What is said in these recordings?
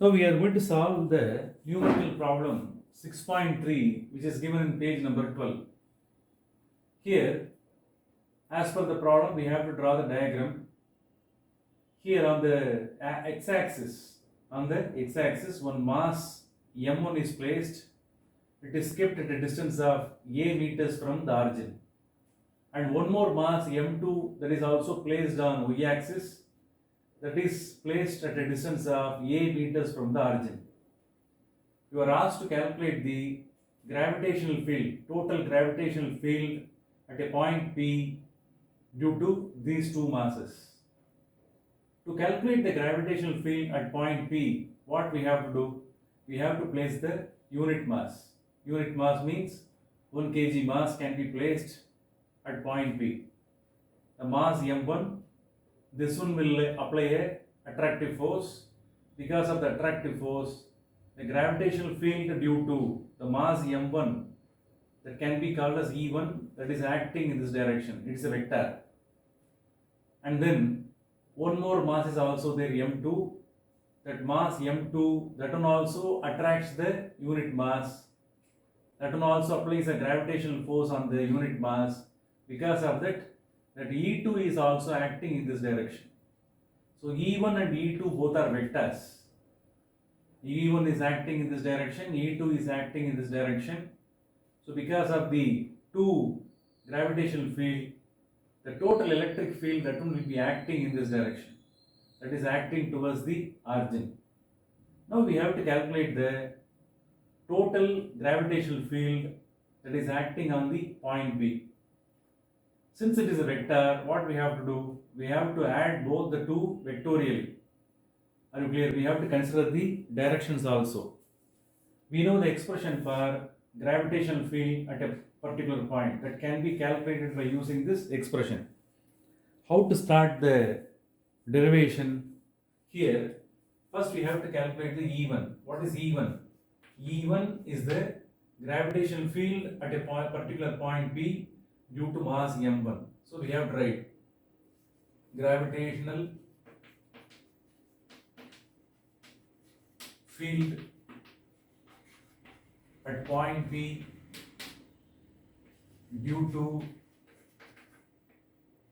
Now we are going to solve the numerical problem 6.3, which is given in page number 12. Here, as per the problem, we have to draw the diagram. Here on the x-axis, one mass m1 is placed. It is kept at a distance of a meters from the origin. And one more mass m2 that is also placed on y-axis, that is placed at a distance of a meters from the origin. You are asked to calculate the gravitational field, total gravitational field at a point P due to these two masses. To calculate the gravitational field at point P, what we have to do? We have to place the unit mass. Unit mass means 1 kg mass can be placed at point P. The mass m1, this one will apply a attractive force. Because of the attractive force, the gravitational field due to the mass m1, that can be called as E1, that is acting in this direction. It is a vector. And then one more mass is also there, m2. That mass m2, that one also attracts the unit mass. That one also applies a gravitational force on the unit mass. Because of that E2 is also acting in this direction. So E1 and E2 both are vectors. E1 is acting in this direction, E2 is acting in this direction. So because of the two gravitational field, the total electric field, that one will be acting in this direction. That is acting towards the origin. Now we have to calculate the total gravitational field that is acting on the point P. Since it is a vector, what we have to do? We have to add both the two vectorially. Are you clear? We have to consider the directions also. We know the expression for gravitational field at a particular point that can be calculated by using this expression. How to start the derivation? Here, first we have to calculate the E1. What is E1? E1 is the gravitational field at a particular point P due to mass m1. So we have to write gravitational field at point P due to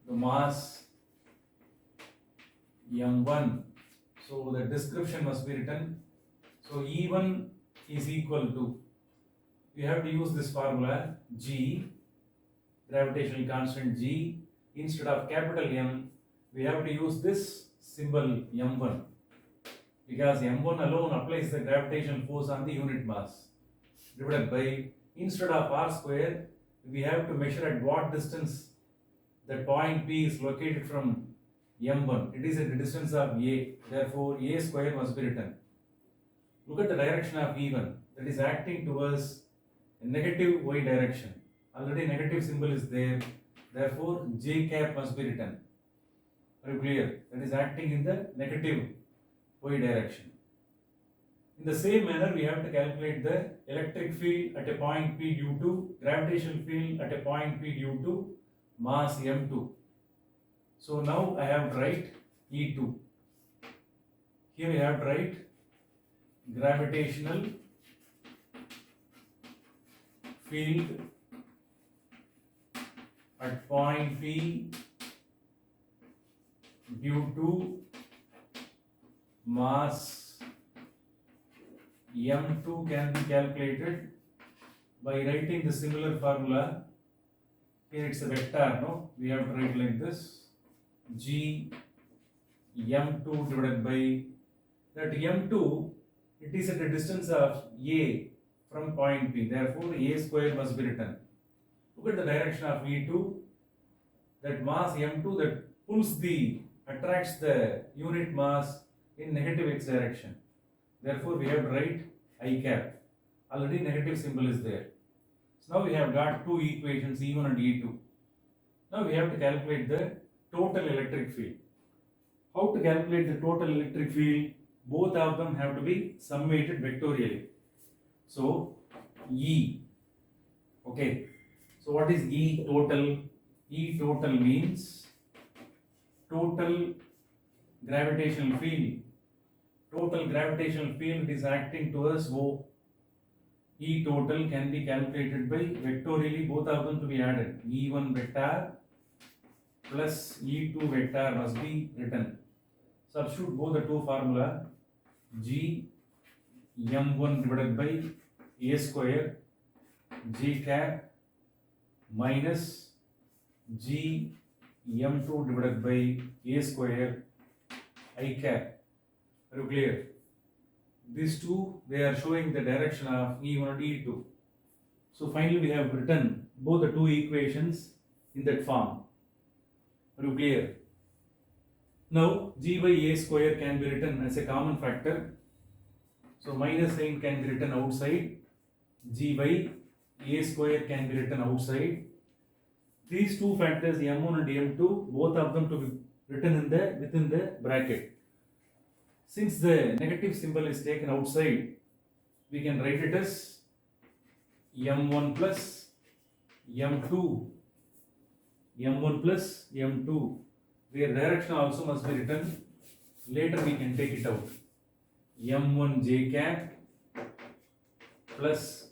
the mass m1. So the description must be written. So E1 is equal to, we have to use this formula G, gravitational constant G. Instead of capital M, we have to use this symbol m1, because m1 alone applies the gravitational force on the unit mass, divided by, instead of r square, we have to measure at what distance the point P is located from m1. It is at the distance of a, therefore a square must be written. Look at the direction of E1, that is acting towards a negative y direction. Already negative symbol is there, therefore j cap must be written. Are you clear? That is acting in the negative y direction. In the same manner, we have to calculate the electric field at a point P due to gravitational field at a point P due to mass m2. So now I have to write E2. Here I have to write gravitational field at point P due to mass m2 can be calculated by writing the similar formula. Here it's a vector, no? We have to write like this: G m2 divided by that m2, it is at a distance of a from point P, therefore a square must be written. Look at the direction of E2, that mass m2 that attracts the unit mass in negative x direction. Therefore we have to write I cap. Already negative symbol is there. So now we have got two equations, E1 and E2. Now we have to calculate the total electric field. How to calculate the total electric field? Both of them have to be summated vectorially. So E, okay. So what is E total? E total means total gravitational field total gravitational field is acting towards O. E total can be calculated by vectorially both of them to be added. E1 vector plus E2 vector must be written. Substitute both the two formula. G m1 divided by a square j cap minus g m2 divided by a square I cap. Are you clear? These two, they are showing the direction of E1 and E2. So finally we have written both the two equations in that form. Are you clear? Now g by a square can be written as a common factor. So minus sign can be written outside. G by a square can be written outside. These two factors m1 and m2, both of them to be written in the within the bracket. Since the negative symbol is taken outside, we can write it as m1 plus m2, m1 plus m2, where direction also must be written. Later we can take it out. m1 j cap plus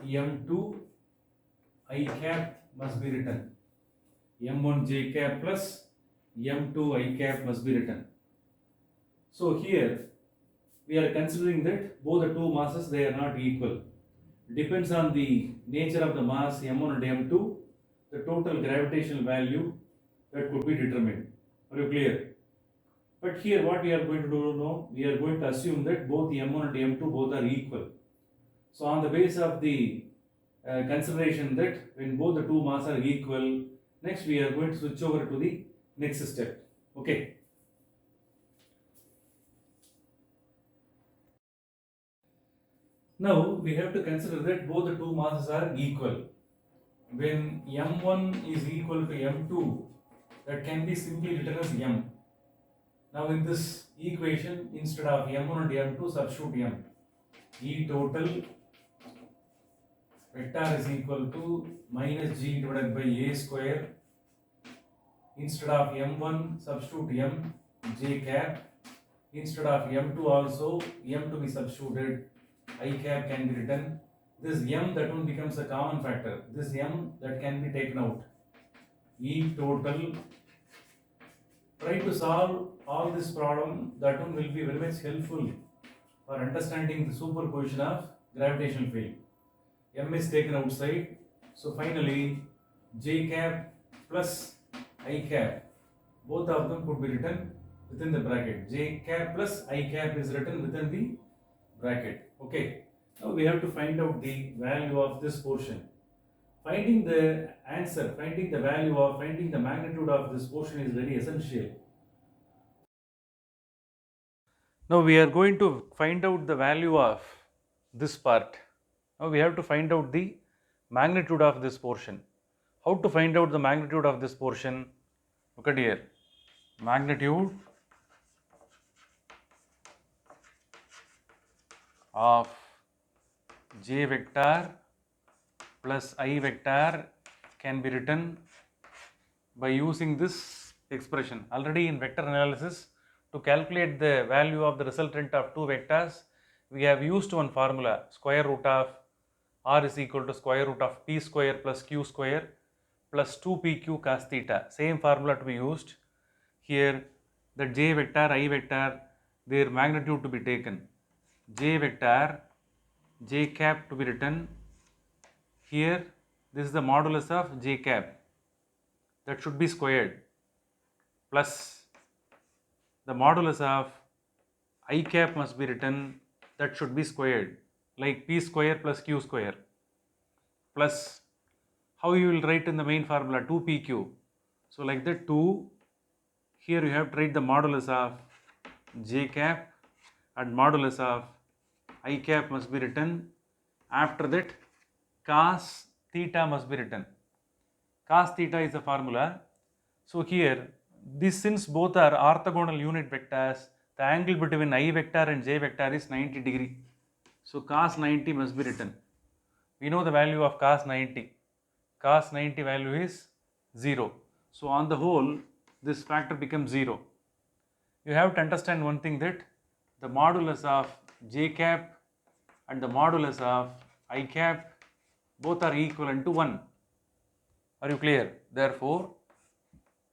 m2 I cap must be written. m1 j cap plus m2 I cap must be written. So here we are considering that both the two masses, they are not equal. Depends on the nature of the mass m1 and m2, the total gravitational value that could be determined. Are you clear? But here what we are going to do now, we are going to assume that both m1 and m2 both are equal. So on the basis of the consideration that when both the two masses are equal, next we are going to switch over to the next step. Okay. Now we have to consider that both the two masses are equal. When m1 is equal to m2, that can be simply written as m. Now in this equation, instead of m1 and m2, substitute m. E total vector is equal to minus g divided by a square. Instead of m1, substitute m j cap. Instead of m2 also, m to be substituted, I cap can be written. This m, that one becomes a common factor. This m that can be taken out. E total. Try to solve all this problem. That one will be very much helpful for understanding the superposition of gravitational field. M is taken outside. So finally, j cap plus I cap, both of them could be written within the bracket. J cap plus I cap is written within the bracket. Okay. Now we have to find out the value of this portion. Finding the answer, finding the value of, finding the magnitude of this portion is very essential. Now we are going to find out the value of this part. Now we have to find out the magnitude of this portion. How to find out the magnitude of this portion? Look at here. Magnitude of j vector plus I vector can be written by using this expression. Already in vector analysis, to calculate the value of the resultant of two vectors, we have used one formula, square root of r is equal to square root of p square plus q square plus 2pq cos theta. Same formula to be used. Here the j vector, I vector, their magnitude to be taken. J vector, j cap to be written. Here this is the modulus of j cap, that should be squared, plus the modulus of I cap must be written, that should be squared, like p square plus q square, plus how you will write in the main formula 2pq. So like that 2, here you have to write the modulus of j cap and modulus of I cap must be written. After that cos theta must be written. Cos theta is the formula. So here, this, since both are orthogonal unit vectors, the angle between I vector and j vector is 90 degree. So cos 90 must be written. We know the value of cos 90. Cos 90 value is 0. So on the whole, this factor becomes 0. You have to understand one thing, that the modulus of j cap and the modulus of I cap both are equivalent to 1. Are you clear? Therefore,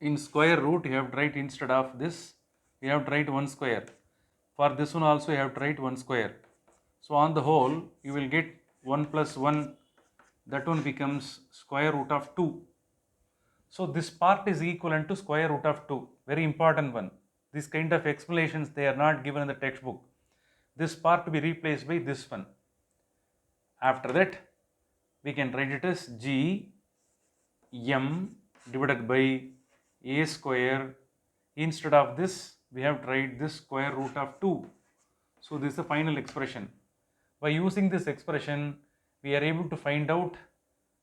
in square root you have to write, instead of this you have to write 1 square. For this one also you have to write 1 square. So on the whole you will get 1 plus 1, that one becomes square root of 2. So this part is equivalent to square root of 2. Very important one. This kind of explanations, they are not given in the textbook. This part to be replaced by this one. After that we can write it as g m divided by a square. Instead of this we have to write this square root of 2. So this is the final expression. By using this expression we are able to find out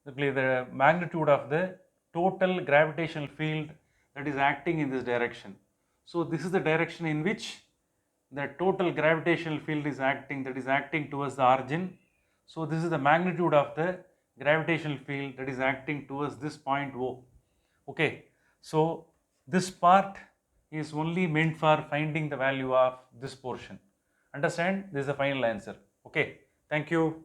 the magnitude of the total gravitational field that is acting in this direction. So this is the direction in which the total gravitational field is acting, that is acting towards the origin. So this is the magnitude of the gravitational field that is acting towards this point O. Okay, so this part is only meant for finding the value of this portion. Understand? This is the final answer. Okay, thank you.